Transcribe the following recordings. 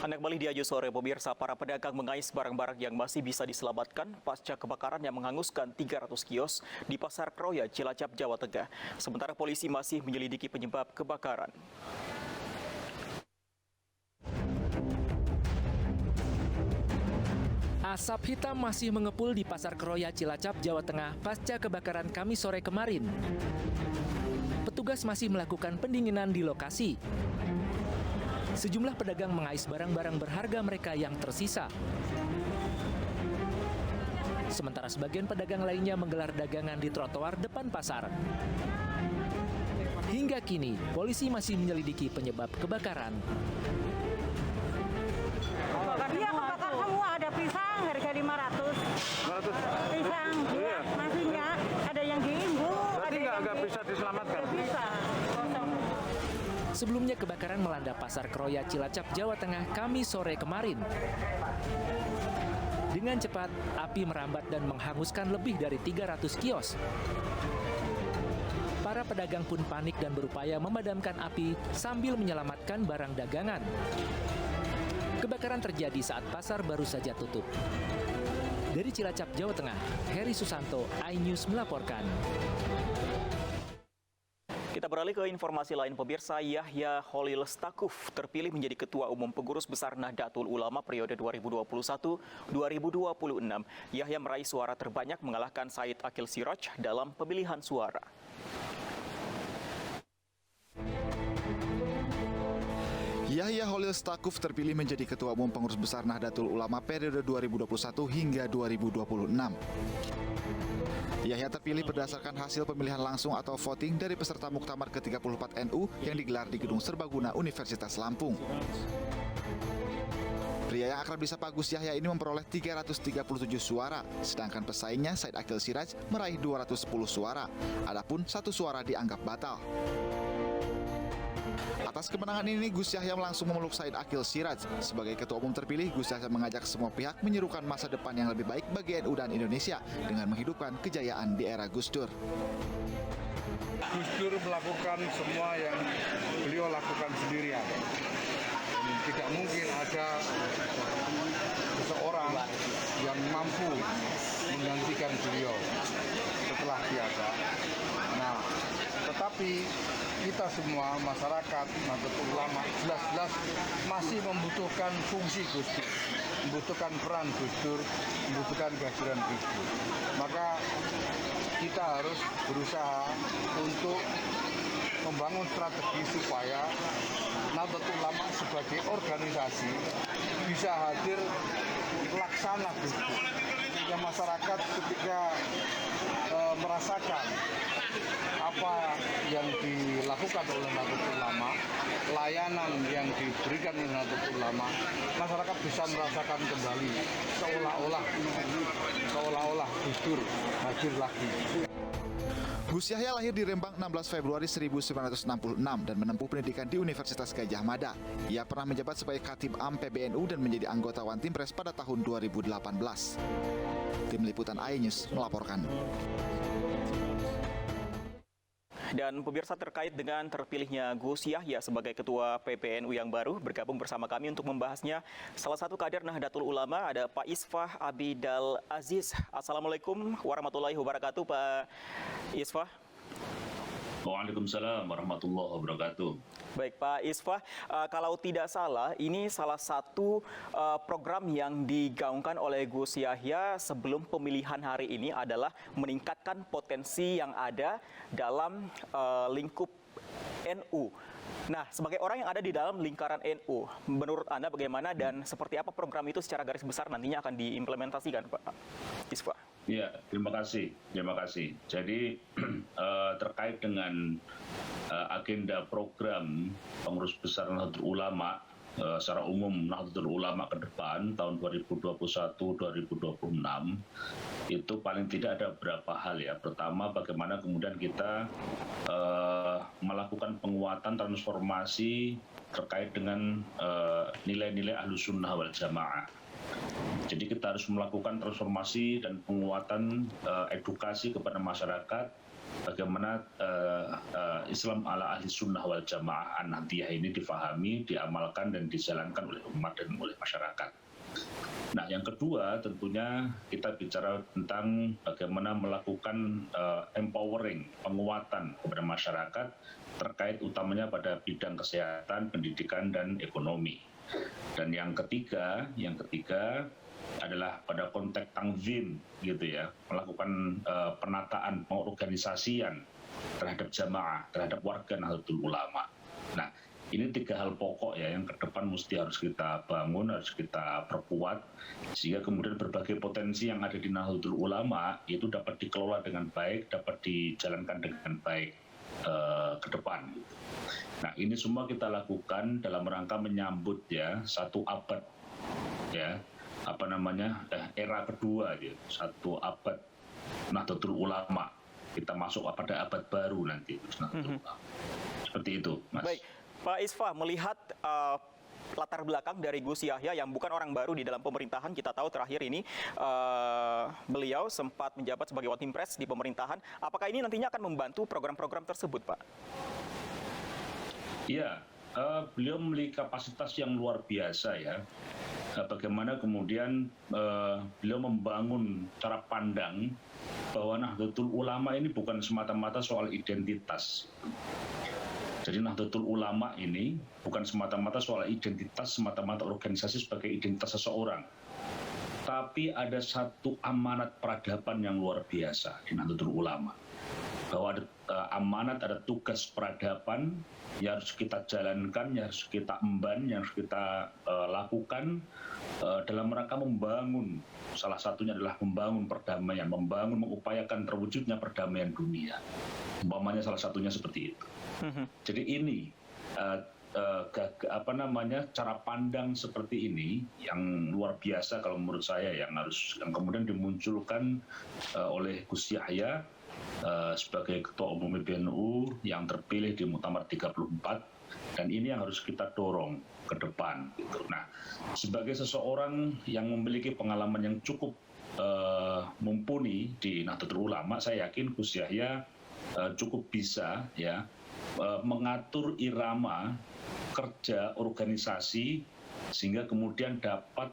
Anda kembali di Aju Sore, pemirsa. Para pedagang mengais barang-barang yang masih bisa diselamatkan pasca kebakaran yang menghanguskan 300 kios di Pasar Kroya, Cilacap, Jawa Tengah. Sementara polisi masih menyelidiki penyebab kebakaran. Asap hitam masih mengepul di Pasar Kroya, Cilacap, Jawa Tengah pasca kebakaran Kamis sore kemarin. Petugas masih melakukan pendinginan di lokasi. Sejumlah pedagang mengais barang-barang berharga mereka yang tersisa. Sementara sebagian pedagang lainnya menggelar dagangan di trotoar depan pasar. Hingga kini, polisi masih menyelidiki penyebab kebakaran. Iya, kebakar semua. Ada pisang harga 500. 500. Pisang, Iya. nasinya ada yang diimbu. Berarti nggak bisa diselamatkan? Bisa. Kosong. Sebelumnya kebakaran melanda Pasar Kroya, Cilacap, Jawa Tengah Kamis sore kemarin. Dengan cepat, api merambat dan menghanguskan lebih dari 300 kios. Para pedagang pun panik dan berupaya memadamkan api sambil menyelamatkan barang dagangan. Kebakaran terjadi saat pasar baru saja tutup. Dari Cilacap, Jawa Tengah, Heri Susanto, iNews melaporkan. Kita beralih ke informasi lain, pemirsa. Yahya Holil Stakuf terpilih menjadi Ketua Umum Pengurus Besar Nahdlatul Ulama periode 2021-2026. Yahya meraih suara terbanyak mengalahkan Said Akil Siraj dalam pemilihan suara. Yahya Holil Stakuf terpilih menjadi Ketua Umum Pengurus Besar Nahdlatul Ulama periode 2021 hingga 2026. Yahya terpilih berdasarkan hasil pemilihan langsung atau voting dari peserta Muktamar ke-34 NU yang digelar di Gedung Serbaguna Universitas Lampung. Pria yang akrab disapa Gus Yahya ini memperoleh 337 suara, sedangkan pesaingnya Said Akil Siraj meraih 210 suara. Adapun 1 suara dianggap batal. Atas kemenangan ini, Gus Yahya langsung memeluk Said Akil Siraj. Sebagai Ketua Umum terpilih, Gus Yahya mengajak semua pihak menyerukan masa depan yang lebih baik bagi NU dan Indonesia dengan menghidupkan kejayaan di era Gus Dur. Gus Dur melakukan semua yang beliau lakukan sendirian. Tidak mungkin ada seseorang yang mampu menggantikan beliau setelah tiada. Nah, tetapi kita semua masyarakat Nahdlatul Ulama jelas-jelas masih membutuhkan fungsi Gus Dur, membutuhkan peran Gus Dur, membutuhkan kehadiran Gus Dur. Maka kita harus berusaha untuk membangun strategi supaya Nahdlatul Ulama sebagai organisasi bisa hadir laksana Gus Dur. Sehingga masyarakat ketika merasakan apa yang dilakukan oleh Nahdlatul Ulama, layanan yang diberikan oleh Nahdlatul Ulama, masyarakat bisa merasakan kembali seolah-olah Gus Dur hadir lagi. Gus Yahya lahir di Rembang 16 Februari 1966 dan menempuh pendidikan di Universitas Gadjah Mada. Ia pernah menjabat sebagai Khatib Am PBNU dan menjadi anggota One Team Press pada tahun 2018. Tim Liputan iNews melaporkan. Dan pemirsa, terkait dengan terpilihnya Gus Yahya sebagai Ketua PPNU yang baru, bergabung bersama kami untuk membahasnya salah satu kader Nahdlatul Ulama, ada Pak Isfah Abidal Aziz. Assalamualaikum warahmatullahi wabarakatuh, Pak Isfah. Waalaikumsalam warahmatullahi wabarakatuh. Baik, Pak Isfah, kalau tidak salah, ini salah satu program yang digaungkan oleh Gus Yahya sebelum pemilihan hari ini adalah meningkatkan potensi yang ada dalam lingkup NU. Nah, sebagai orang yang ada di dalam lingkaran NU, menurut Anda bagaimana dan seperti apa program itu secara garis besar nantinya akan diimplementasikan, Pak Isfah? Ya, terima kasih. Jadi terkait dengan agenda program Pengurus Besar Nahdlatul Ulama secara umum Nahdlatul Ulama ke depan tahun 2021-2026 itu paling tidak ada beberapa hal ya. Pertama, bagaimana kemudian kita melakukan penguatan transformasi terkait dengan nilai-nilai Ahlussunnah wal Jamaah. Jadi kita harus melakukan transformasi dan penguatan edukasi kepada masyarakat bagaimana Islam ala ahli sunnah wal jamaah an-nahdiyah ini difahami, diamalkan dan dijalankan oleh umat dan oleh masyarakat. Nah, yang kedua tentunya kita bicara tentang bagaimana melakukan empowering, penguatan kepada masyarakat terkait utamanya pada bidang kesehatan, pendidikan, dan ekonomi. Dan yang ketiga adalah pada konteks tangzim gitu ya, melakukan penataan, pengorganisasian terhadap jamaah, terhadap warga Nahdlatul Ulama. Nah, ini 3 hal pokok ya yang ke depan mesti harus kita bangun, harus kita perkuat sehingga kemudian berbagai potensi yang ada di Nahdlatul Ulama itu dapat dikelola dengan baik, dapat dijalankan dengan baik ke depan. Nah, ini semua kita lakukan dalam rangka menyambut ya 1 abad ya era kedua ya, 1 abad Nahdlatul Ulama. Kita masuk pada abad baru nanti Nahdlatul Ulama. Seperti itu, Mas. Baik. Pak Isfah, melihat latar belakang dari Gus Yahya yang bukan orang baru di dalam pemerintahan, kita tahu terakhir ini beliau sempat menjabat sebagai Watimpres di pemerintahan. Apakah ini nantinya akan membantu program-program tersebut, Pak? Iya, beliau memiliki kapasitas yang luar biasa ya. Bagaimana kemudian beliau membangun cara pandang bahwa Nahdlatul Ulama ini bukan semata-mata soal identitas. Jadi Nahdlatul Ulama ini bukan semata-mata soal identitas, semata-mata organisasi sebagai identitas seseorang. Tapi ada satu amanat peradaban yang luar biasa di Nahdlatul Ulama. Bahwa ada amanat, ada tugas peradaban yang harus kita jalankan, yang harus kita emban, yang harus kita lakukan dalam rangka membangun. Salah satunya adalah membangun perdamaian, mengupayakan terwujudnya perdamaian dunia. Umpamanya salah satunya seperti itu. Jadi ini cara pandang seperti ini yang luar biasa kalau menurut saya yang kemudian dimunculkan oleh Gus Yahya sebagai Ketua Umum PBNU yang terpilih di Muktamar 34, dan ini yang harus kita dorong ke depan gitu. Nah, sebagai seseorang yang memiliki pengalaman yang cukup mumpuni di Nahdlatul Ulama, saya yakin Gus Yahya cukup bisa ya mengatur irama kerja organisasi sehingga kemudian dapat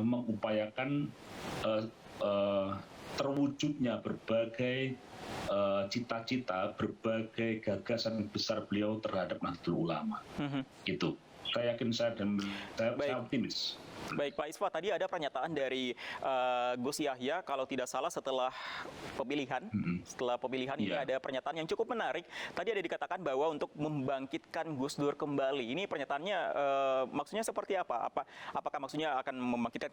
mengupayakan terwujudnya berbagai cita-cita, berbagai gagasan besar beliau terhadap Nahdlatul Ulama. Itu. Saya yakin saya optimis. Baik, Pak Isfah, tadi ada pernyataan dari Gus Yahya, kalau tidak salah setelah pemilihan, ini ada pernyataan yang cukup menarik. Tadi ada dikatakan bahwa untuk membangkitkan Gus Dur kembali. Ini pernyataannya maksudnya seperti apa? Apakah maksudnya akan membangkitkan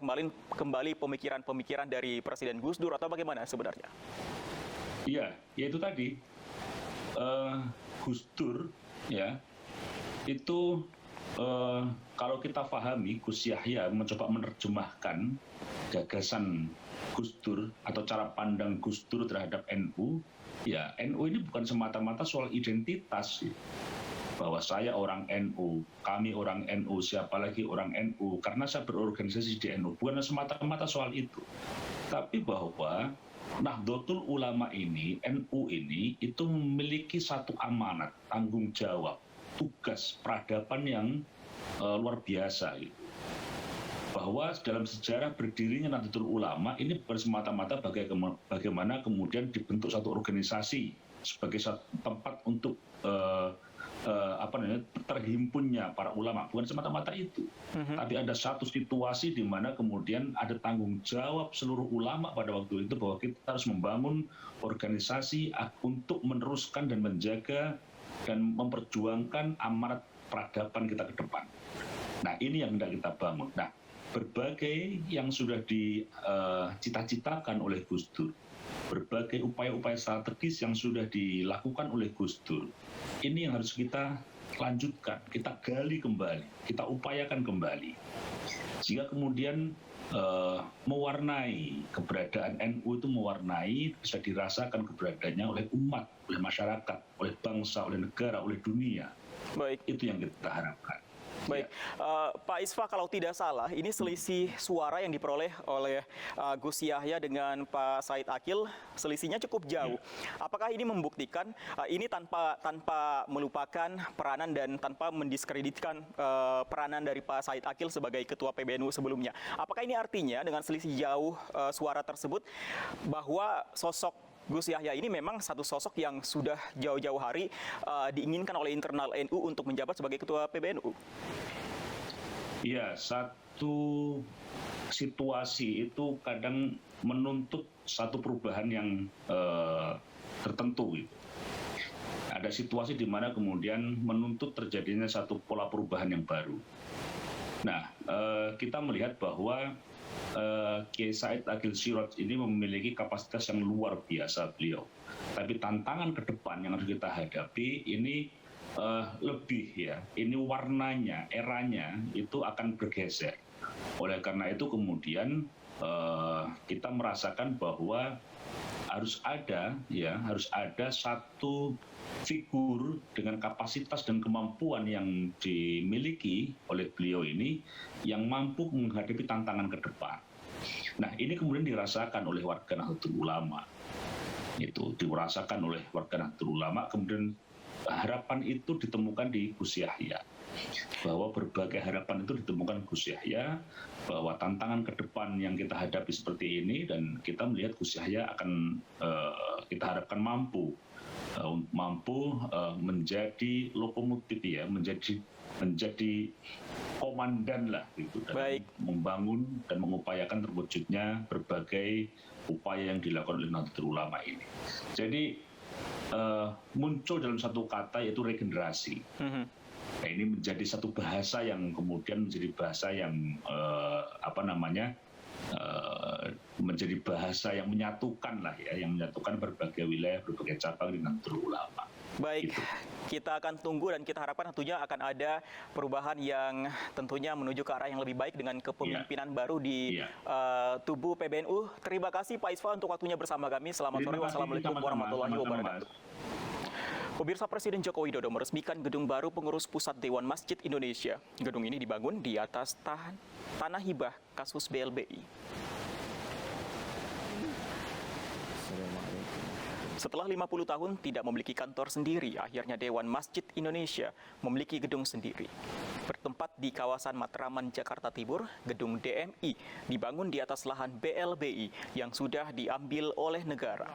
kembali pemikiran-pemikiran dari Presiden Gus Dur atau bagaimana sebenarnya? Iya, yaitu tadi Gus Dur ya itu kalau kita pahami, Gus Yahya mencoba menerjemahkan gagasan Gus Dur atau cara pandang Gus Dur terhadap NU. Ya, NU ini bukan semata-mata soal identitas. Bahwa saya orang NU, kami orang NU, siapa lagi orang NU, karena saya berorganisasi di NU. Bukan semata-mata soal itu. Tapi bahwa Nahdlatul Ulama ini, NU ini, itu memiliki satu amanat, tanggung jawab, tugas peradaban yang luar biasa gitu. Bahwa dalam sejarah berdirinya Nahdlatul Ulama ini bukan semata-mata bagaimana kemudian dibentuk satu organisasi sebagai satu tempat untuk terhimpunnya para ulama, bukan semata-mata itu. Tapi ada satu situasi di mana kemudian ada tanggung jawab seluruh ulama pada waktu itu bahwa kita harus membangun organisasi untuk meneruskan dan menjaga dan memperjuangkan amanat peradaban kita ke depan. Nah, ini yang hendak kita bangun. Nah, berbagai yang sudah dicita-citakan oleh Gus Dur, berbagai upaya-upaya strategis yang sudah dilakukan oleh Gus Dur, ini yang harus kita lanjutkan, kita gali kembali, kita upayakan kembali. Sehingga kemudian mewarnai keberadaan NU itu bisa dirasakan keberadaannya oleh umat, oleh masyarakat, oleh bangsa, oleh negara, oleh dunia. Baik. Itu yang kita harapkan. Baik, Pak Isfa, kalau tidak salah, ini selisih suara yang diperoleh oleh Gus Yahya dengan Pak Said Akil, selisihnya cukup jauh. Apakah ini membuktikan ini tanpa melupakan peranan dan tanpa mendiskreditkan peranan dari Pak Said Akil sebagai Ketua PBNU sebelumnya? Apakah ini artinya dengan selisih jauh suara tersebut bahwa sosok Gus Yahya ini memang satu sosok yang sudah jauh-jauh hari diinginkan oleh internal NU untuk menjabat sebagai Ketua PBNU? Iya, satu situasi itu kadang menuntut satu perubahan yang tertentu gitu. Ada situasi di mana kemudian menuntut terjadinya satu pola perubahan yang baru. Nah, kita melihat bahwa Kiai Said Akil Siraj ini memiliki kapasitas yang luar biasa beliau. Tapi tantangan ke depan yang harus kita hadapi ini lebih ya, ini warnanya, eranya itu akan bergeser. Oleh karena itu kemudian kita merasakan bahwa harus ada satu figur dengan kapasitas dan kemampuan yang dimiliki oleh beliau ini yang mampu menghadapi tantangan ke depan. Nah, ini kemudian dirasakan oleh warga Nahdlatul Ulama. Itu dirasakan oleh warga Nahdlatul Ulama, kemudian harapan itu ditemukan di Gus Yahya. Bahwa berbagai harapan itu ditemukan Gus Yahya, bahwa tantangan ke depan yang kita hadapi seperti ini, dan kita melihat Gus Yahya akan kita harapkan mampu menjadi lokomotif ya, menjadi komandan lah gitu dalam membangun dan mengupayakan terwujudnya berbagai upaya yang dilakukan oleh Nahdlatul Ulama ini. Jadi muncul dalam satu kata yaitu regenerasi. Nah, ini menjadi satu bahasa yang kemudian menjadi bahasa yang menjadi bahasa yang menyatukan lah ya, yang menyatukan berbagai wilayah, berbagai cabang di Nahdlatul Ulama. Baik, kita akan tunggu dan kita harapkan tentunya akan ada perubahan yang tentunya menuju ke arah yang lebih baik dengan kepemimpinan baru di tubuh PBNU. Terima kasih Pak Isfa untuk waktunya bersama kami. Selamat sore. Wassalamualaikum warahmatullahi wabarakatuh. Pemirsa, Presiden Joko Widodo meresmikan gedung baru pengurus pusat Dewan Masjid Indonesia. Gedung ini dibangun di atas tanah hibah kasus BLBI. Setelah 50 tahun tidak memiliki kantor sendiri, akhirnya Dewan Masjid Indonesia memiliki gedung sendiri. Bertempat di kawasan Matraman, Jakarta Timur, gedung DMI dibangun di atas lahan BLBI yang sudah diambil oleh negara.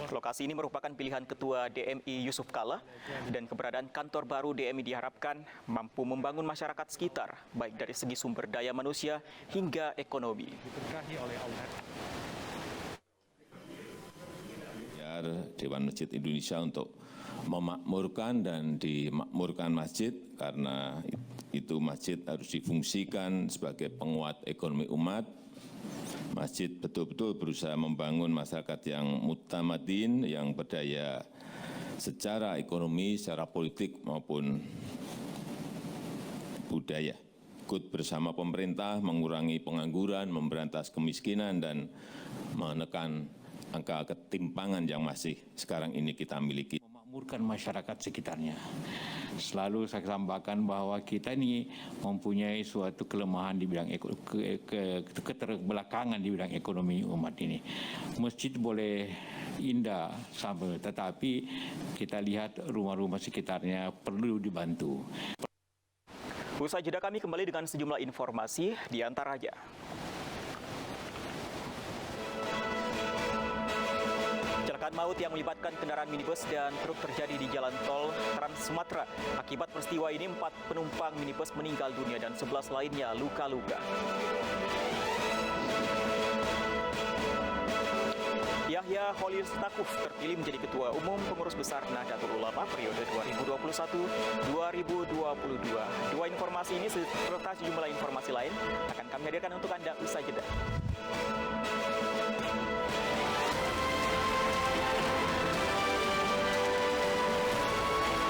Lokasi ini merupakan pilihan Ketua DMI Yusuf Kala, dan keberadaan kantor baru DMI diharapkan mampu membangun masyarakat sekitar, baik dari segi sumber daya manusia hingga ekonomi. Dewan Masjid Indonesia untuk memakmurkan dan dimakmurkan masjid, karena itu masjid harus difungsikan sebagai penguat ekonomi umat. Masjid betul-betul berusaha membangun masyarakat yang mutamadin, yang berdaya secara ekonomi, secara politik maupun budaya. Ikut bersama pemerintah mengurangi pengangguran, memberantas kemiskinan, dan menekan angka ketimpangan yang masih sekarang ini kita miliki. Memakmurkan masyarakat sekitarnya. Selalu saya sampaikan bahwa kita ini mempunyai suatu kelemahan di bidang keterbelakangan di bidang ekonomi umat ini. Masjid boleh indah sampai, tetapi kita lihat rumah-rumah sekitarnya perlu dibantu. Usai jeda kami kembali dengan sejumlah informasi, di antaranya kecelakaan maut yang melibatkan kendaraan minibus dan truk terjadi di Jalan Tol Trans Sumatera. Akibat peristiwa ini 4 penumpang minibus meninggal dunia dan 11 lainnya luka-luka. Yahya Holil Stakuf terpilih menjadi Ketua Umum Pengurus Besar Nahdlatul Ulama periode 2021-2022. Dua informasi ini serta sejumlah informasi lain akan kami hadirkan untuk Anda usai jeda.